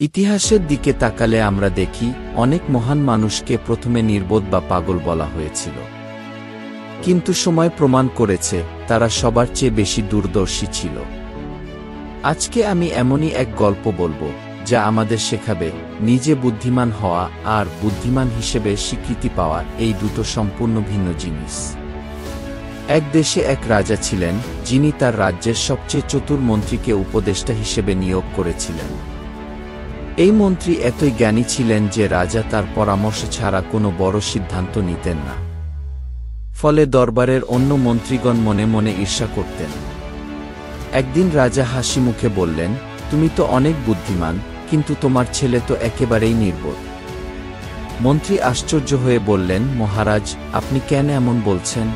ইতিহাসের দিকে তাকালে আমরা দেখি অনেক মহান মানুষকে প্রথমে নির্বোধ বা পাগল বলা হয়েছিল, কিন্তু সময় প্রমাণ করেছে তারা সবার চেয়ে বেশি দূরদর্শী ছিল। আজকে আমি এমনই এক গল্প বলবো যা আমাদের শেখাবে নিজে বুদ্ধিমান হওয়া আর বুদ্ধিমান হিসেবে স্বীকৃতি পাওয়া এই দুটো সম্পূর্ণ ভিন্ন জিনিস। এক দেশে এক রাজা ছিলেন যিনি তার রাজ্যের সবচেয়ে চতুর মন্ত্রীকে উপদেষ্টা হিসেবে নিয়োগ করেছিলেন। এই মন্ত্রী এতই জ্ঞানী ছিলেন যে রাজা তার পরামর্শ ছাড়া কোনো বড় সিদ্ধান্ত নিতেন না। ফলে দরবারের অন্য মন্ত্রীগণ মনে মনে ঈর্ষা করতেন। একদিন রাজা হাসি মুখে বললেন, তুমি তো অনেক বুদ্ধিমান, কিন্তু তোমার ছেলে তো একেবারেই নির্বোধ। মন্ত্রী আশ্চর্য হয়ে বললেন, মহারাজ, আপনি কেন এমন বলছেন?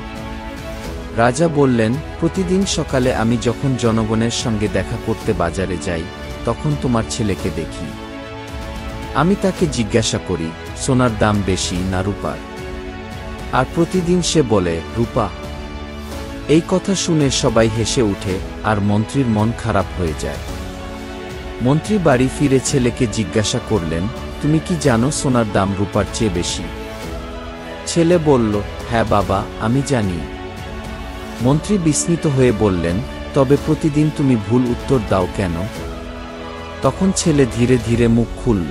রাজা বললেন, প্রতিদিন সকালে আমি যখন জনগণের সঙ্গে দেখা করতে বাজারে যাই, তখন তোমার ছেলেকে দেখি। আমি তাকে জিজ্ঞাসা করি, সোনার দাম বেশি না রূপার? আর প্রতিদিন সে বলে, রূপা। এই কথা শুনে সবাই হেসে উঠে আর মন্ত্রীর মন খারাপ হয়ে যায়। মন্ত্রী বাড়ি ফিরে ছেলেকে জিজ্ঞাসা করলেন, তুমি কি জানো সোনার দাম রূপার চেয়ে বেশি? ছেলে বলল, হ্যাঁ বাবা, আমি জানি। মন্ত্রী বিস্মিত হয়ে বললেন, তবে প্রতিদিন তুমি ভুল উত্তর দাও কেন? তখন ছেলে ধীরে ধীরে মুখ খুলল।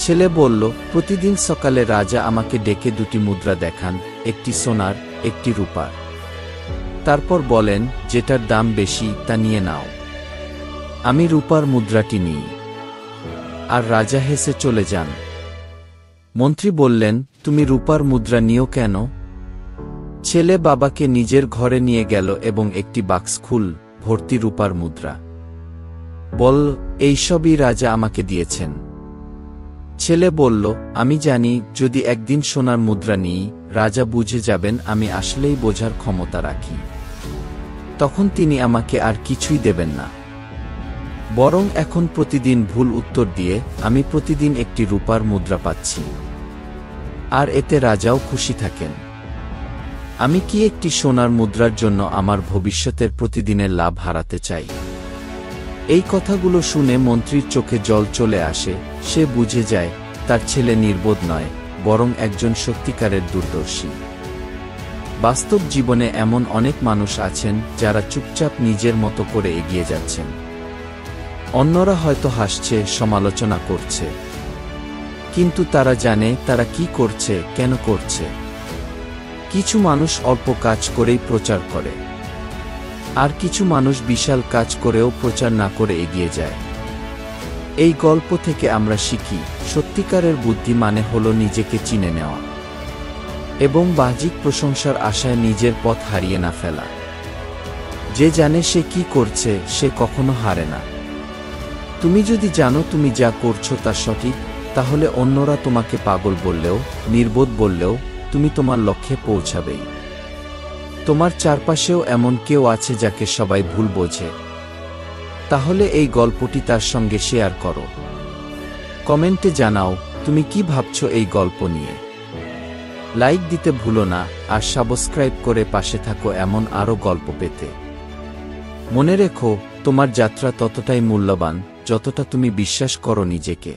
ছেলে বলল, প্রতিদিন সকালে রাজা আমাকে ডেকে দুটি মুদ্রা দেখান, একটি সোনার, একটি রূপার। তারপর বলেন, যেটার দাম বেশি তা নিয়ে নাও। আমি রূপার মুদ্রাটি নিই। আর রাজা হেসে চলে যান। মন্ত্রী বললেন, তুমি রূপার মুদ্রা নিও কেন? ছেলে বাবাকে নিজের ঘরে নিয়ে গেল এবং একটি বাক্স খুল ভর্তি রূপার মুদ্রা। বল, এইসবই রাজা আমাকে দিয়েছেন। ছেলে বলল, আমি জানি যদি একদিন সোনার মুদ্রা নিই, রাজা বুঝে যাবেন আমি আসলেই বোঝার ক্ষমতা রাখি। তখন তিনি আমাকে আর কিছুই দেবেন না। বরং এখন প্রতিদিন ভুল উত্তর দিয়ে আমি প্রতিদিন একটি রূপার মুদ্রা পাচ্ছি। আর এতে রাজাও খুশি থাকেন। আমি কি একটি সোনার মুদ্রার জন্য আমার ভবিষ্যতের প্রতিদিনের লাভ হারাতে চাই? এই কথাগুলো শুনে মন্ত্রীর চোখে জল চলে আসে। সে বুঝে যায় তার ছেলে নির্বোধ নয়, বরং একজন সত্যিকারের দূরদর্শী। বাস্তব জীবনে এমন অনেক মানুষ আছেন যারা চুপচাপ নিজের মতো করে এগিয়ে যাচ্ছেন। অন্যরা হয়তো হাসছে, সমালোচনা করছে, কিন্তু তারা জানে তারা কি করছে, কেন করছে। কিছু মানুষ অল্প কাজ করেই প্রচার করে, আর কিছু মানুষ বিশাল কাজ করেও প্রচার না করে এগিয়ে যায়। এই গল্প থেকে আমরা শিখি, সত্যিকারের বুদ্ধি মানে হলো নিজেকে চিনে নেওয়া এবং বাহ্যিক প্রশংসার আশায় নিজের পথ হারিয়ে না ফেলা। যে জানে সে কি করছে, সে কখনো হারে না। তুমি যদি জানো তুমি যা করছো তা সঠিক, তাহলে অন্যরা তোমাকে পাগল বললেও, নির্বোধ বললেও তুমি তোমার লক্ষ্যে পৌঁছাবেই। তোমার চারপাশেও এমন কেউ আছে যাকে সবাই ভুল বোঝে। তাহলে এই গল্পটি তার সঙ্গে শেয়ার করো। কমেন্টে জানাও তুমি কি ভাবছো এই গল্প নিয়ে। লাইক দিতে ভুলো না, আর সাবস্ক্রাইব করে পাশে থাকো এমন আরও গল্প পেতে। মনে রেখো, তোমার যাত্রা ততটাই মূল্যবান যতটা তুমি বিশ্বাস করো নিজেকে।